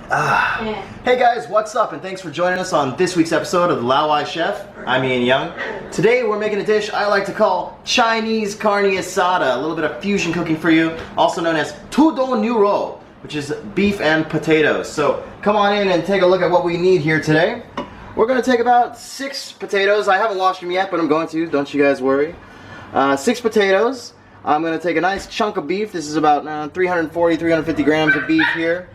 Hey guys, what's up? And thanks for joining us on this week's episode of the Laowai Chef. I'm Ian Young. Today we're making a dish I like to call Chinese Carne Asada, a little bit of fusion cooking for you, also known as tudou niurou, which is beef and potatoes. So come on in and take a look at what we need here today. We're going to take about 6 potatoes. I haven't washed them yet, but I'm going to, don't you guys worry. 6 potatoes. I'm going to take a nice chunk of beef. This is about 340, 350 grams of beef here.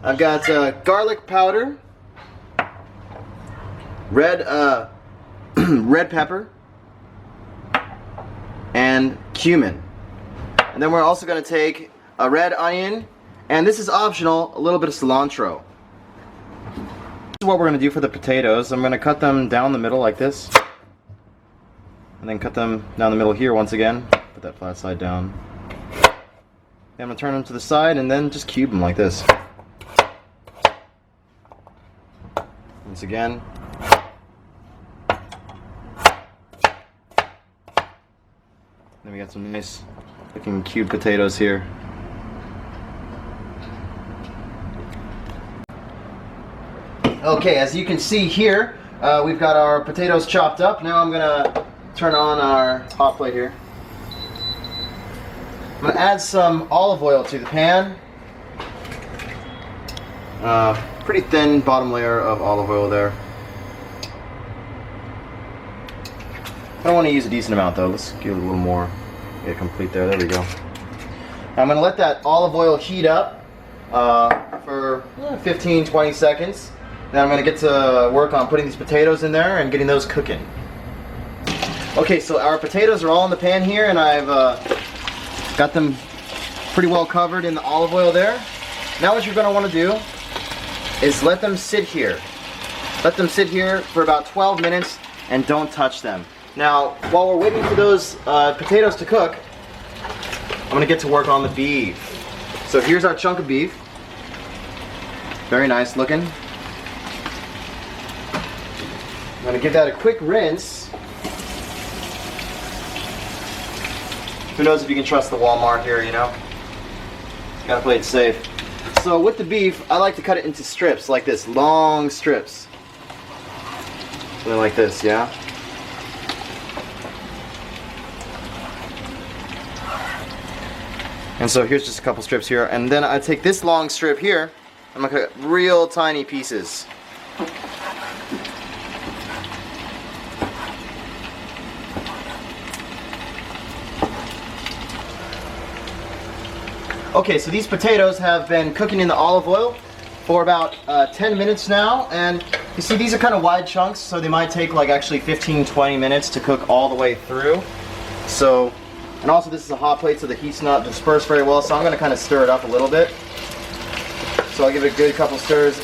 I've got garlic powder, red pepper, and cumin. And then we're also going to take a red onion, and this is optional, a little bit of cilantro. This is what we're going to do for the potatoes. I'm going to cut them down the middle like this, and then cut them down the middle here once again. Put that flat side down. Then I'm going to turn them to the side and then just cube them like this. Once again. Then we got some nice looking cube potatoes here. Okay, as you can see here, we've got our potatoes chopped up. Now I'm gonna turn on our hot plate here. I'm gonna add some olive oil to the pan. Pretty thin bottom layer of olive oil there. I don't want to use a decent amount though. Let's give it a little more. Get it complete there. There we go. I'm going to let that olive oil heat up for 15-20 seconds. Then I'm going to get to work on putting these potatoes in there and getting those cooking. Okay, so our potatoes are all in the pan here, and I've got them pretty well covered in the olive oil there. Now what you're going to want to do is let them sit here. Let them sit here for about 12 minutes and don't touch them. Now, while we're waiting for those potatoes to cook, I'm gonna get to work on the beef. So here's our chunk of beef. Very nice looking. I'm gonna give that a quick rinse. Who knows if you can trust the Walmart here, you know? Gotta play it safe. So with the beef, I like to cut it into strips like this, long strips. Something like this, yeah? And so here's just a couple strips here, and then I take this long strip here, I'm gonna cut real tiny pieces. Okay, so these potatoes have been cooking in the olive oil for about 10 minutes now, and you see these are kind of wide chunks, so they might take like actually 15-20 minutes to cook all the way through. So, and also this is a hot plate, so the heat's not dispersed very well, so I'm going to kind of stir it up a little bit. So I'll give it a good couple stirs,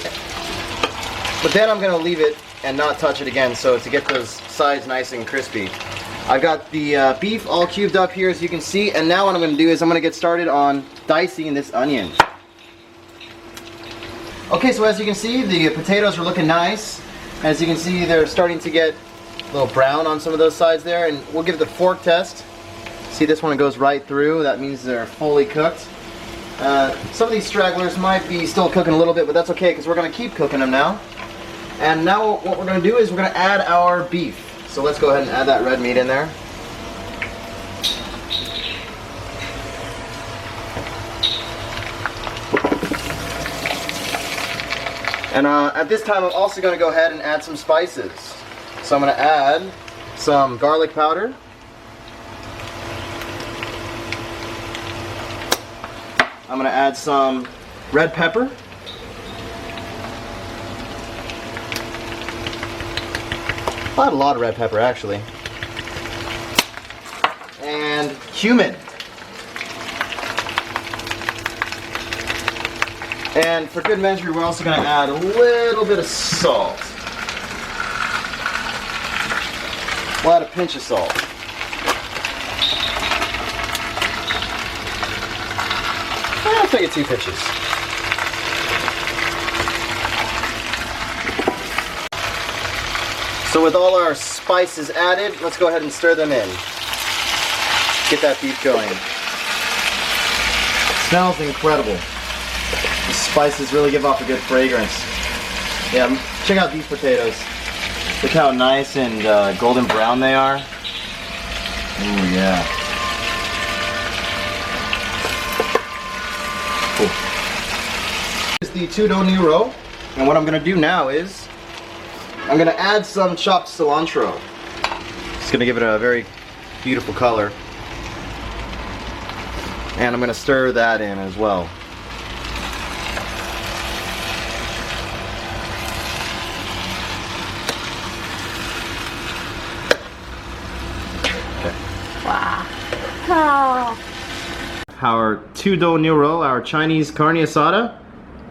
but then I'm going to leave it and not touch it again, so to get those sides nice and crispy. I've got the beef all cubed up here, as you can see, and now what I'm going to do is I'm going to get started on dicing this onion. Okay, so as you can see, the potatoes are looking nice. As you can see, they're starting to get a little brown on some of those sides there, and we'll give it the fork test. See, this one goes right through. That means they're fully cooked. Some of these stragglers might be still cooking a little bit, but that's okay because we're going to keep cooking them now. And now what we're going to do is we're going to add our beef. So let's go ahead and add that red meat in there. And at this time I'm also going to go ahead and add some spices. So I'm going to add some garlic powder. I'm going to add some red pepper. I had a lot of red pepper actually. And cumin. And for good measure, we're also going to add a little bit of salt. We'll add a pinch of salt. I'll take it 2 pinches. So with all our spices added, let's go ahead and stir them in. Get that beef going. Smells incredible. The spices really give off a good fragrance. Yeah, check out these potatoes. Look how nice and golden brown they are. Ooh, yeah. Cool. This is the tudou niurou, and what I'm gonna do now is I'm gonna add some chopped cilantro. It's gonna give it a very beautiful color. And I'm gonna stir that in as well. Okay. Wow. Our tudou niurou, our Chinese Carne Asada,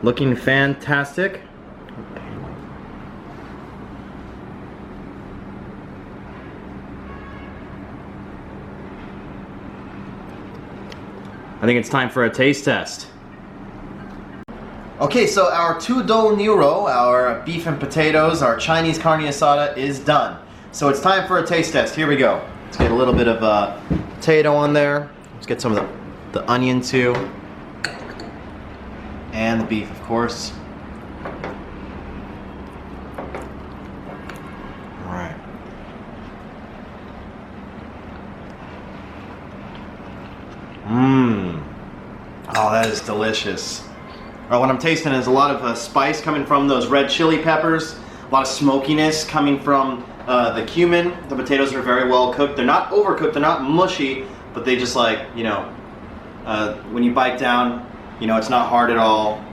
looking fantastic. I think it's time for a taste test. Okay, so our tudou niurou, our beef and potatoes, our Chinese Carne Asada is done. So it's time for a taste test. Here we go. Let's get a little bit of potato on there. Let's get some of the onion too. And the beef, of course. All right. Mmm. Oh, that is delicious. What I'm tasting is a lot of spice coming from those red chili peppers, a lot of smokiness coming from the cumin. The potatoes are very well cooked. They're not overcooked, they're not mushy, but they just like, you know, when you bite down, you know, it's not hard at all.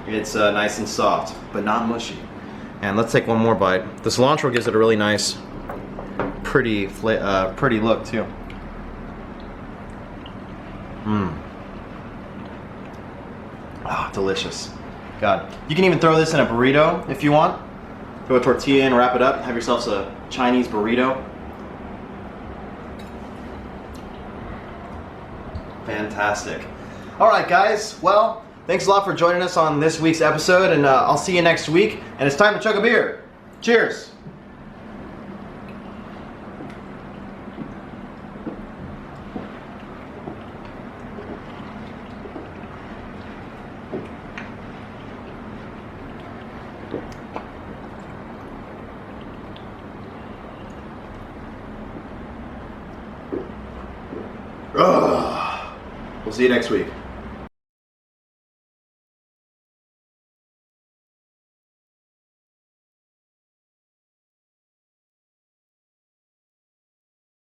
It's nice and soft, but not mushy. And let's take one more bite. The cilantro gives it a really nice, pretty look too. Mmm. Ah, delicious. God. You can even throw this in a burrito if you want. Throw a tortilla in, wrap it up, have yourselves a Chinese burrito. Fantastic. Alright guys, well, thanks a lot for joining us on this week's episode, and I'll see you next week. And it's time to chug a beer. Cheers! We'll see you next week.